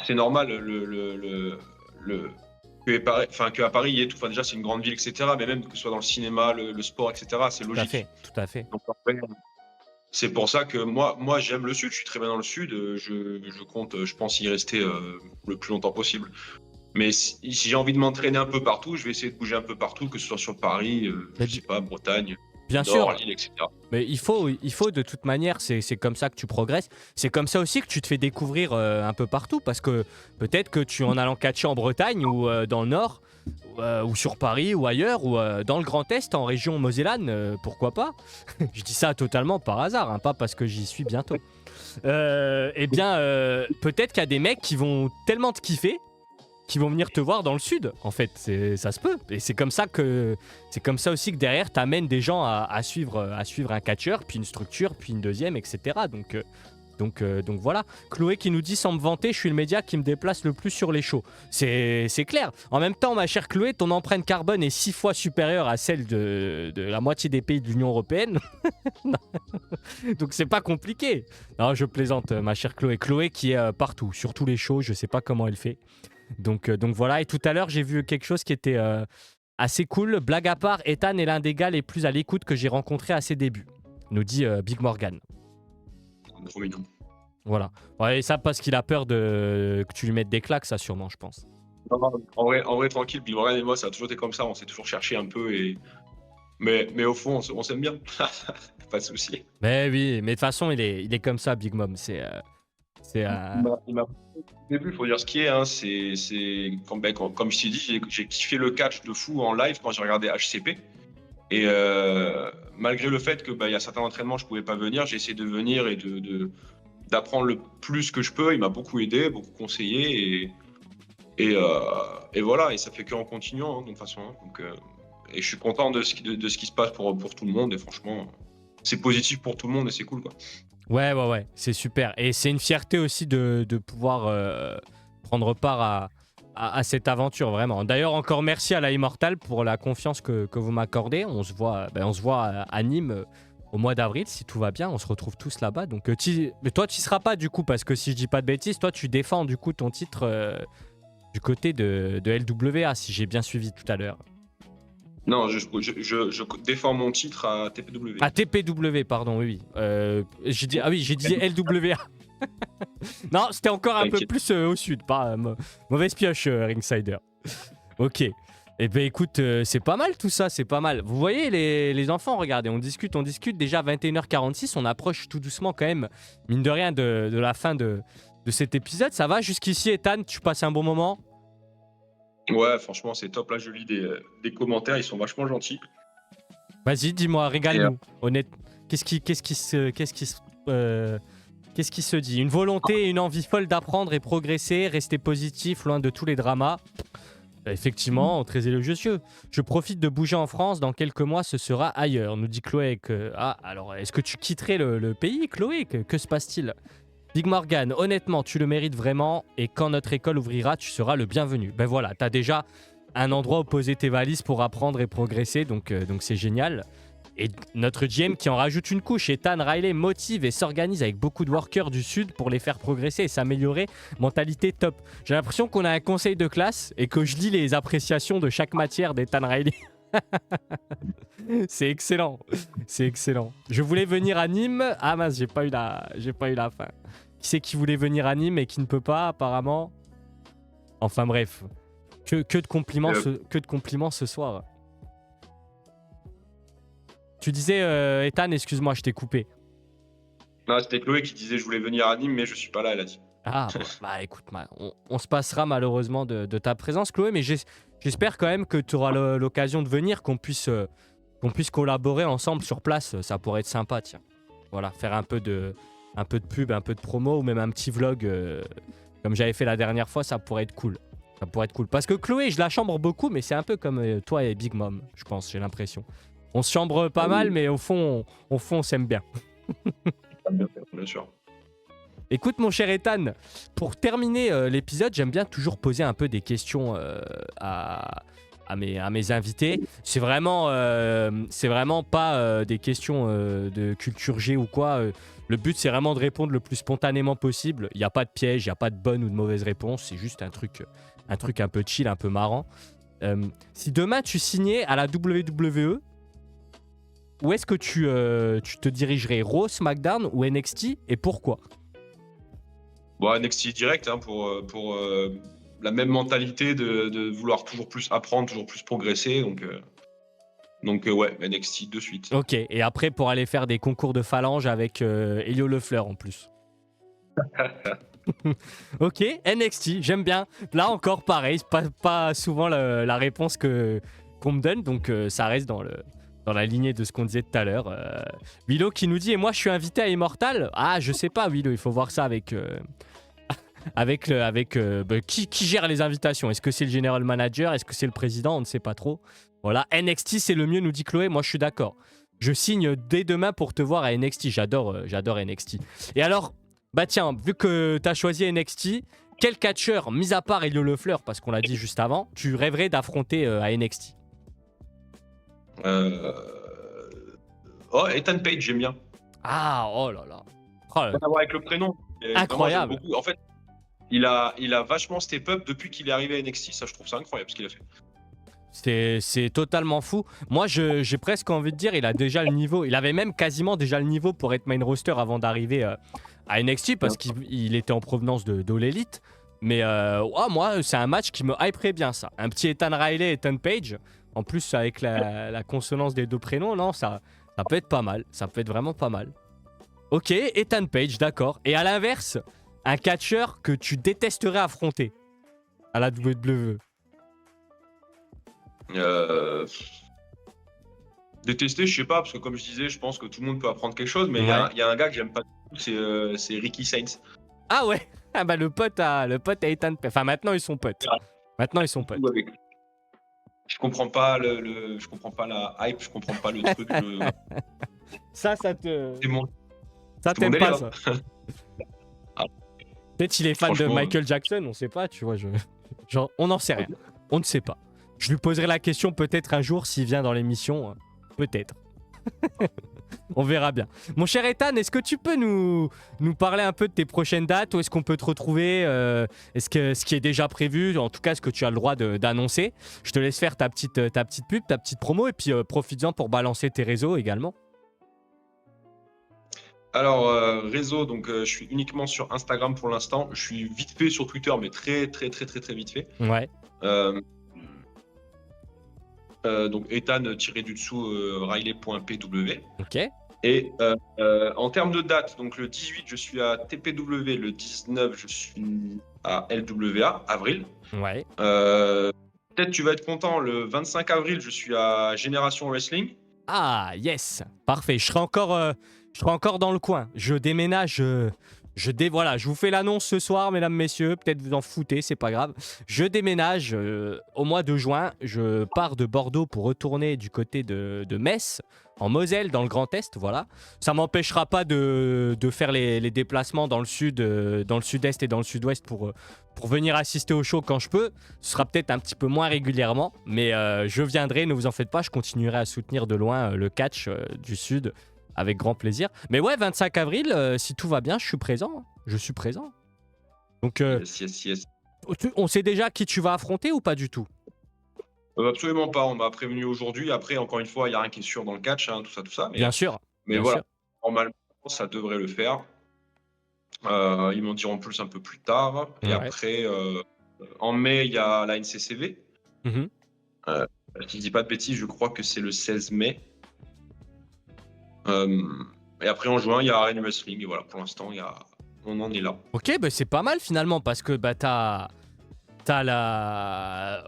C'est normal qu'à Paris, il y ait tout. Enfin, déjà, c'est une grande ville, etc. Mais même que ce soit dans le cinéma, le sport, etc., c'est logique. Tout à fait. Donc, après, c'est pour ça que moi j'aime le sud, je suis très bien dans le sud, je compte, je pense y rester le plus longtemps possible. Mais si j'ai envie de m'entraîner un peu partout, je vais essayer de bouger un peu partout, que ce soit sur Paris, je sais pas, Bretagne, bien Nord, sûr. Lille, etc. Mais il faut de toute manière, c'est comme ça que tu progresses. C'est comme ça aussi que tu te fais découvrir un peu partout, parce que peut-être que en allant catcher en Bretagne ou dans le Nord, ou sur Paris ou ailleurs, ou dans le Grand Est, en région mosellane, pourquoi pas. Je dis ça totalement par hasard, pas parce que j'y suis bientôt. Peut-être qu'il y a des mecs qui vont tellement te kiffer qui vont venir te voir dans le sud, en fait, ça se peut. Et c'est comme ça aussi que derrière t'amènes des gens à suivre un catcheur, puis une structure, puis une deuxième, etc. Donc voilà. Chloé qui nous dit, sans me vanter, je suis le média qui me déplace le plus sur les shows. C'est clair. En même temps, ma chère Chloé, ton empreinte carbone est 6 fois supérieure à celle de la moitié des pays de l'Union européenne. Donc c'est pas compliqué. Non, je plaisante, ma chère Chloé. Chloé qui est partout, sur tous les shows, je sais pas comment elle fait. Donc voilà, et tout à l'heure j'ai vu quelque chose qui était assez cool. Blague à part, Ethan est l'un des gars les plus à l'écoute que j'ai rencontré à ses débuts, nous dit Big Morgan. Trop mignon. Voilà. Ouais, et ça parce qu'il a peur que tu lui mettes des claques, ça sûrement, je pense. Non, en vrai, tranquille, Bill Morgan et moi, ça a toujours été comme ça, on s'est toujours cherché un peu, mais au fond, on s'aime bien. Pas de souci. Mais oui, mais de toute façon, il est comme ça, Big Mom. Il m'a au début, il faut dire ce qui est, hein, comme je t'ai dit, j'ai kiffé le catch de fou en live quand j'ai regardé HCP. Et malgré le fait que y a certains entraînements je pouvais pas venir, j'ai essayé de venir et d'apprendre le plus que je peux. Il m'a beaucoup aidé, beaucoup conseillé et voilà. Et ça fait qu'en continuant, de toute façon. Donc, et je suis content de ce qui se passe pour tout le monde. Et franchement, c'est positif pour tout le monde et c'est cool, quoi. Ouais, c'est super. Et c'est une fierté aussi de pouvoir prendre part à cette aventure, vraiment. D'ailleurs, encore merci à la Immortal pour la confiance que vous m'accordez. On se voit à Nîmes au mois d'avril, si tout va bien. On se retrouve tous là-bas. Donc, mais toi, tu y seras pas du coup, parce que si je dis pas de bêtises, toi, tu défends du coup ton titre du côté de LWA, si j'ai bien suivi tout à l'heure. Non, je défends mon titre à TPW. À TPW, pardon, oui. J'ai dit LWA. Non, c'était encore un peu plus au sud, pas mauvaise pioche, Ringsider. Ok. Eh bien, écoute, c'est pas mal tout ça, c'est pas mal. Vous voyez, les enfants, regardez, on discute. Déjà 21h46, on approche tout doucement quand même, mine de rien, de la fin de cet épisode. Ça va jusqu'ici, Ethan? Tu passes un bon moment? Ouais, franchement, c'est top. Là, je lis des commentaires, ils sont vachement gentils. Vas-y, dis-moi, Et, régale-nous. Honnête, qu'est-ce qui se dit? Une volonté et une envie folle d'apprendre et progresser, rester positif, loin de tous les dramas. Effectivement, très élogieux. Je profite de bouger en France. Dans quelques mois, ce sera ailleurs, nous dit Chloé. Ah, alors, est-ce que tu quitterais le pays, Chloé? Que se passe-t-il? Big Morgan, honnêtement, tu le mérites vraiment. Et quand notre école ouvrira, tu seras le bienvenu. Ben voilà, t'as déjà un endroit où poser tes valises pour apprendre et progresser. Donc c'est génial. Et notre GM qui en rajoute une couche, Ethan Riley motive et s'organise avec beaucoup de workers du Sud pour les faire progresser et s'améliorer. Mentalité top. J'ai l'impression qu'on a un conseil de classe et que je lis les appréciations de chaque matière d'Ethan Riley. C'est excellent. C'est excellent. Je voulais venir à Nîmes. Ah mince, j'ai pas eu la fin. Qui c'est qui voulait venir à Nîmes et qui ne peut pas apparemment? Enfin bref. Que de compliments ce soir. Tu disais, Ethan, excuse-moi, je t'ai coupé. Non, c'était Chloé qui disait je voulais venir à Nîmes, mais je suis pas là, elle a dit. Ah, bah écoute, on se passera malheureusement de ta présence, Chloé, mais j'espère quand même que tu auras l'occasion de venir, qu'on puisse collaborer ensemble sur place. Ça pourrait être sympa, tiens. Voilà, faire un peu de pub, un peu de promo, ou même un petit vlog comme j'avais fait la dernière fois, ça pourrait être cool. Ça pourrait être cool. Parce que Chloé, je la chambre beaucoup, mais c'est un peu comme toi et Big Mom, je pense, j'ai l'impression. On se chambre pas mal, mais au fond, on s'aime bien. Bien sûr. Écoute, mon cher Ethan, pour terminer l'épisode, j'aime bien toujours poser un peu des questions à mes invités. C'est vraiment pas des questions de culture G ou quoi. Le but, c'est vraiment de répondre le plus spontanément possible. Il n'y a pas de piège, il n'y a pas de bonne ou de mauvaise réponse. C'est juste un truc un peu chill, un peu marrant. Si demain, tu signais à la WWE, où est-ce que tu te dirigerais? Raw, SmackDown ou NXT, et pourquoi? Bon, NXT direct, hein, pour la même mentalité de vouloir toujours plus apprendre, toujours plus progresser. Donc ouais, NXT de suite. Ok, et après pour aller faire des concours de phalange avec Elio Lefleur en plus. Ok, NXT, j'aime bien. Là encore, pareil, c'est pas souvent la réponse qu'on me donne, donc ça reste dans la lignée de ce qu'on disait tout à l'heure. Willow qui nous dit, et moi je suis invité à Immortal? Ah, je sais pas, Willow, il faut voir ça avec qui gère les invitations. Est-ce que c'est le general manager? Est-ce que c'est le président? On ne sait pas trop. Voilà, NXT c'est le mieux, nous dit Chloé. Moi je suis d'accord. Je signe dès demain pour te voir à NXT. J'adore NXT. Et alors, bah tiens, vu que t'as choisi NXT, quel catcheur, mis à part Elio Lefleur, parce qu'on l'a dit juste avant, tu rêverais d'affronter à NXT? Oh, Ethan Page, j'aime bien. Ah, oh là là. Oh là là. Rien à voir avec le prénom. Incroyable. Vraiment, en fait, il a vachement step up depuis qu'il est arrivé à NXT. Ça, je trouve ça incroyable ce qu'il a fait. C'est totalement fou. Moi, j'ai presque envie de dire, il a déjà le niveau. Il avait même quasiment déjà le niveau pour être main roster avant d'arriver à NXT parce qu'il était en provenance d'All Elite. Mais moi, c'est un match qui me hyperait bien, ça. Un petit Ethan Riley, Ethan Page. En plus, avec la consonance des deux prénoms, non, ça peut être pas mal. Ça peut être vraiment pas mal. Ok, Ethan Page, d'accord. Et à l'inverse, un catcheur que tu détesterais affronter à la WWE. Détester, je sais pas, parce que comme je disais, je pense que tout le monde peut apprendre quelque chose, mais il Ouais. y a un gars que j'aime pas du tout, c'est Ricky Sainz. Ah ouais. Ah bah le pote à Ethan Page. Enfin maintenant ils sont potes. Maintenant ils sont potes. Je comprends pas je comprends pas la hype, je comprends pas le truc. Ça te. C'est mon Ça c'est mon t'aime pas délire. ça. Peut-être il est fan de Franchement, Michael Jackson, on sait pas, tu vois. Genre, on n'en sait rien. On ne sait pas. Je lui poserai la question peut-être un jour s'il vient dans l'émission. Peut-être. On verra bien. Mon cher Ethan, est-ce que tu peux nous parler un peu de tes prochaines dates? Où est-ce qu'on peut te retrouver? Est-ce que ce qui est déjà prévu, en tout cas ce que tu as le droit d'annoncer? Je te laisse faire ta petite pub, ta petite promo, et puis profites-en pour balancer tes réseaux également. Alors, réseau, donc je suis uniquement sur Instagram pour l'instant. Je suis vite fait sur Twitter, mais très vite fait. Ouais. Donc Ethan-du-dessous Riley.pw. Ok. Et en termes de date, donc le 18, je suis à TPW, le 19, je suis à LWA, avril. Ouais. peut-être tu vas être content, le 25 avril, je suis à Génération Wrestling. Ah, yes, parfait. Je serai encore dans le coin. Je déménage. Voilà, je vous fais l'annonce ce soir, mesdames, messieurs. Peut-être vous en foutez, c'est pas grave. Je déménage au mois de juin. Je pars de Bordeaux pour retourner du côté de Metz, en Moselle, dans le Grand Est. Voilà. Ça m'empêchera pas de faire les déplacements dans le sud, dans le sud-est et dans le sud-ouest pour venir assister au show quand je peux. Ce sera peut-être un petit peu moins régulièrement, mais je viendrai, ne vous en faites pas. Je continuerai à soutenir de loin le catch du sud. Avec grand plaisir. Mais ouais, 25 avril, si tout va bien, je suis présent. Je suis présent. Donc, Yes. on sait déjà qui tu vas affronter ou pas du tout? Absolument pas, on m'a prévenu aujourd'hui. Après, encore une fois, il n'y a rien qui est sûr dans le catch, hein, tout ça. Bien sûr. Mais Bien voilà, sûr. normalement, ça devrait le faire. Ils m'en diront plus un peu plus tard. Et Ouais. après, en mai, il y a la NCCV. Mhm. Je ne dis pas de bêtises, je crois que c'est le 16 mai. Et après, en juin, il y a Arena Wrestling. Et voilà, pour l'instant, on en est là. Ok, bah c'est pas mal finalement parce que bah, t'as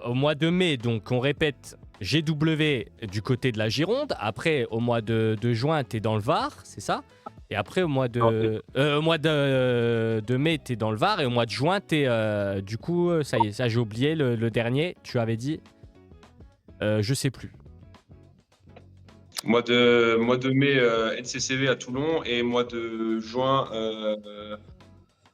au mois de mai, donc on répète, GW du côté de la Gironde. Après, au mois de juin, t'es dans le Var, c'est ça? Et après, au mois de mai, t'es dans le Var. Et au mois de juin, t'es. Du coup, ça y est, ça j'ai oublié le dernier. Tu avais dit. Je sais plus. Mois de mai, NCCV à Toulon et mois de juin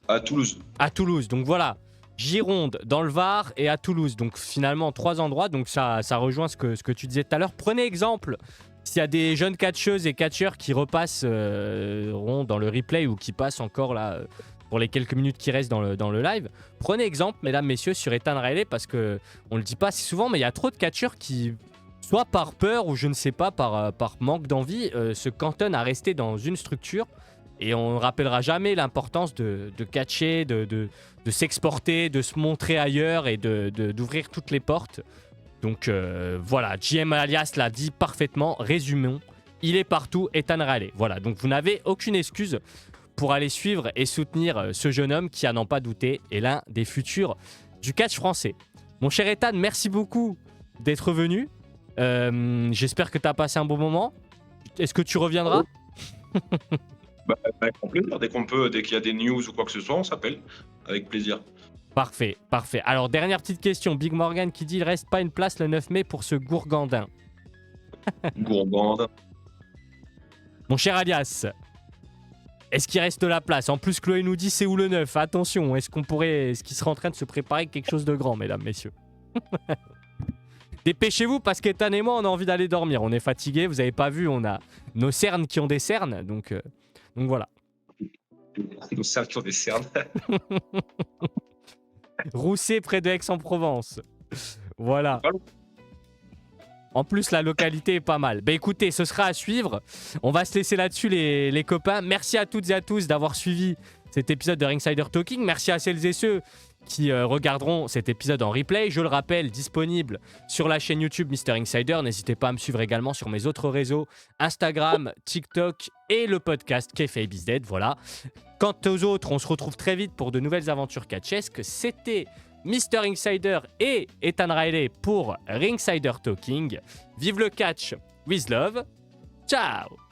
à Toulouse. À Toulouse, donc voilà. Gironde, dans le Var et à Toulouse. Donc finalement, 3 endroits. Donc ça rejoint ce que tu disais tout à l'heure. Prenez exemple. S'il y a des jeunes catcheuses et catcheurs qui repassent dans le replay ou qui passent encore là pour les quelques minutes qui restent dans le live, prenez exemple, mesdames, messieurs, sur Ethan Riley parce que on le dit pas assez souvent, mais il y a trop de catcheurs qui, soit par peur ou je ne sais pas, par manque d'envie, se cantonnent à rester dans une structure. Et on ne rappellera jamais l'importance de catcher, de s'exporter, de se montrer ailleurs et d'ouvrir toutes les portes. Donc voilà, JM Alias l'a dit parfaitement. Résumons, il est partout, Ethan Riley. Voilà, donc vous n'avez aucune excuse pour aller suivre et soutenir ce jeune homme qui, à n'en pas douter, est l'un des futurs du catch français. Mon cher Ethan, merci beaucoup d'être venu. J'espère que tu as passé un bon moment. Est-ce que tu reviendras? Avec plaisir. Dès qu'on peut, dès qu'il y a des news ou quoi que ce soit, on s'appelle. Avec plaisir. Parfait, parfait. Alors, dernière petite question. Big Morgan qui dit il reste pas une place le 9 mai pour ce Gourgandin. Gourgandin. Mon cher Alias, est-ce qu'il reste la place? En plus, Chloé nous dit c'est où le 9? Attention, est-ce qu'il serait en train de se préparer quelque chose de grand, mesdames, messieurs? Dépêchez-vous parce qu'Ethan et moi, on a envie d'aller dormir. On est fatigués, vous avez pas vu, on a nos cernes qui ont des cernes, donc voilà. Nos cernes qui ont des cernes. Rousset près de Aix-en-Provence. Voilà. En plus, la localité est pas mal. Bah écoutez, ce sera à suivre. On va se laisser là-dessus, les copains. Merci à toutes et à tous d'avoir suivi cet épisode de Ringsider Talking. Merci à celles et ceux qui regarderont cet épisode en replay. Je le rappelle, disponible sur la chaîne YouTube Mr. Insider. N'hésitez pas à me suivre également sur mes autres réseaux, Instagram, TikTok et le podcast Kayfabe is Dead. Voilà. Quant aux autres, on se retrouve très vite pour de nouvelles aventures catchesques. C'était Mr. Insider et Ethan Riley pour Ringsider Talking. Vive le catch with love. Ciao!